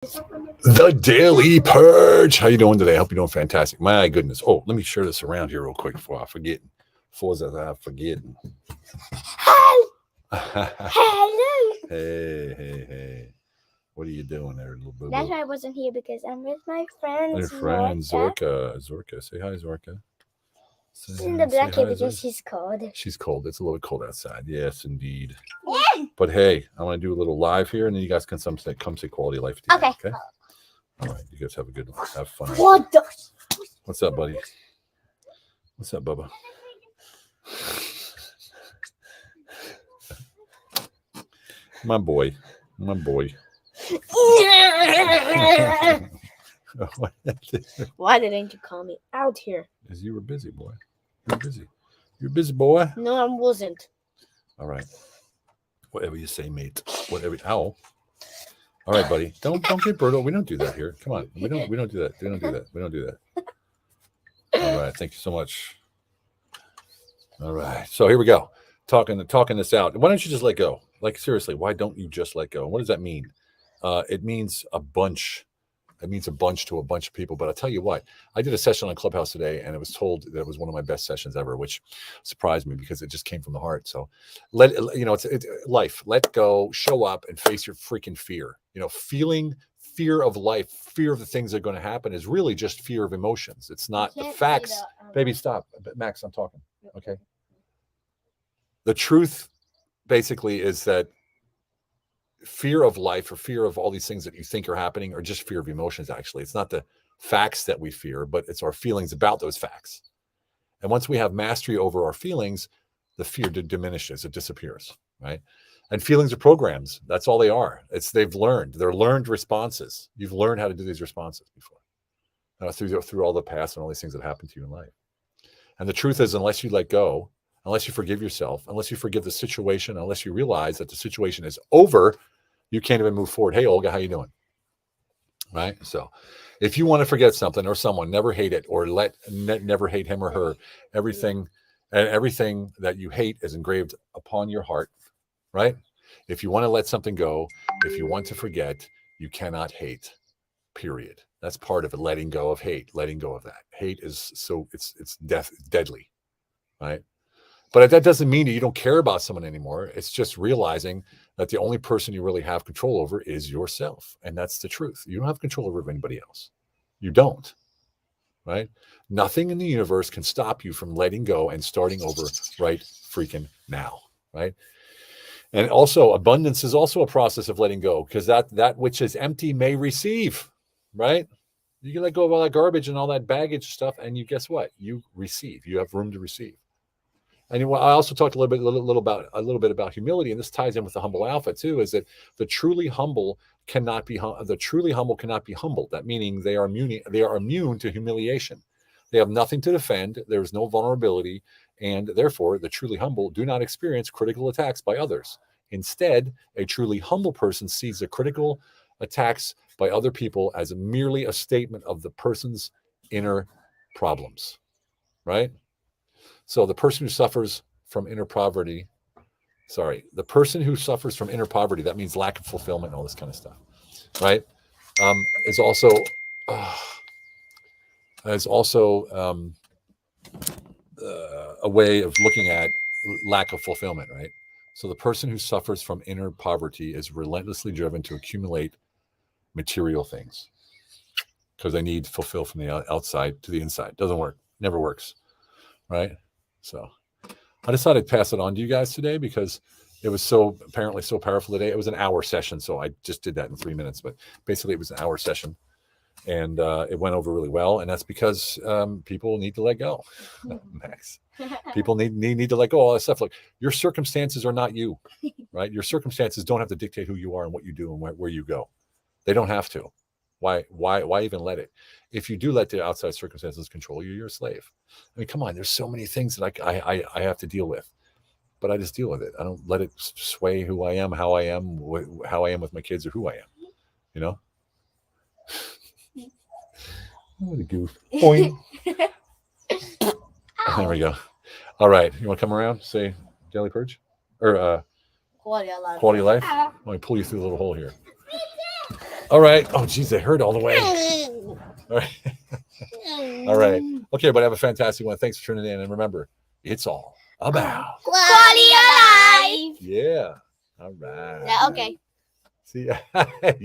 The Daily Purge. How you doing today? I hope you're doing fantastic. My goodness. Oh, let me share this around here real quick before I forget. Before I forget. Hello. Hey. What are you doing there, little boo-boo? That's why I wasn't here because I'm with my friend. Your friend Zorka. Say hi, Zorka. She's in the blanket because she's cold. She's cold. It's a little cold outside. Yes, indeed. Yeah. But hey, I want to do a little live here, and then you guys can come say quality of life today. Okay. All right. You guys have fun. What the? What's up, buddy? What's up, Bubba? My boy. Why didn't you call me out here? Because you were busy, boy. You're busy, boy. No, I wasn't. All right. Whatever you say, mate. Ow. All right, buddy. Don't get brutal. We don't do that here. Come on. We don't do that. We don't do that. All right. Thank you so much. All right. So here we go. Talking this out. Why don't you just let go? Like, seriously, why don't you just let go? What does that mean? It means a bunch. It means a bunch to a bunch of people. But I'll tell you what, I did a session on Clubhouse today, and it was told that it was one of my best sessions ever, which surprised me because it just came from the heart. So it's life. Let go, show up, and face your freaking fear. Feeling fear of life, fear of the things that are going to happen is really just fear of emotions. It's not the facts. Baby, stop. Max, I'm talking. Okay. The truth basically is that fear of life or fear of all these things that you think are happening are just fear of emotions. Actually, it's not the facts that we fear, but it's our feelings about those facts. And once we have mastery over our feelings, the fear diminishes, it disappears, right? And feelings are programs. That's all they are. They're learned responses. You've learned how to do these responses before through all the past and all these things that happened to you in life. And the truth is, unless you let go, unless you forgive yourself, unless you forgive the situation, unless you realize that the situation is over, you can't even move forward. Hey, Olga, how you doing? Right? So if you want to forget something or someone, never hate it or never hate him or her. Everything that you hate is engraved upon your heart, right? If you want to let something go, if you want to forget, you cannot hate, period. That's part of it, letting go of hate, letting go of that. Hate is it's deadly, right? But that doesn't mean that you don't care about someone anymore. It's just realizing that the only person you really have control over is yourself. And that's the truth. You don't have control over anybody else. You don't, right? Nothing in the universe can stop you from letting go and starting over right freaking now, right? And also, abundance is also a process of letting go, because that which is empty may receive, right? You can let go of all that garbage and all that baggage stuff, and guess what? You receive. You have room to receive. And I also talked a little bit about humility, and this ties in with the humble alpha too. Is that the truly humble cannot be humbled? That meaning they are immune to humiliation. They have nothing to defend. There is no vulnerability, and therefore the truly humble do not experience critical attacks by others. Instead, a truly humble person sees the critical attacks by other people as merely a statement of the person's inner problems, right? So the person who suffers from inner poverty, that means lack of fulfillment and all this kind of stuff, right? Is also a way of looking at lack of fulfillment, right? So the person who suffers from inner poverty is relentlessly driven to accumulate material things because they need to fulfill from the outside to the inside. Doesn't work. Never works, right? So I decided to pass it on to you guys today because it was apparently so powerful today. It was an hour session, so I just did that in 3 minutes. But basically, it was an hour session, and it went over really well. And that's because people need to let go. Max, people need to let go of all that stuff. Look, your circumstances are not you, right? Your circumstances don't have to dictate who you are and what you do and where you go. They don't have to. Why even let it? If you do let the outside circumstances control you, you're a slave. I mean, come on, there's so many things that I have to deal with, but I just deal with it. I don't let it sway who I am, how I am with my kids, or who I am, What a goof. Boing. There we go. All right. You want to come around, say Daily Purge? Or Quality of life. Quality of life? Let me pull you through the little hole here. All right. Oh, geez, they hurt all the way. All right. All right. Okay, but have a fantastic one. Thanks for tuning in. And remember, it's all about Quality of life. yeah. All right. Yeah, okay. See, yeah, okay.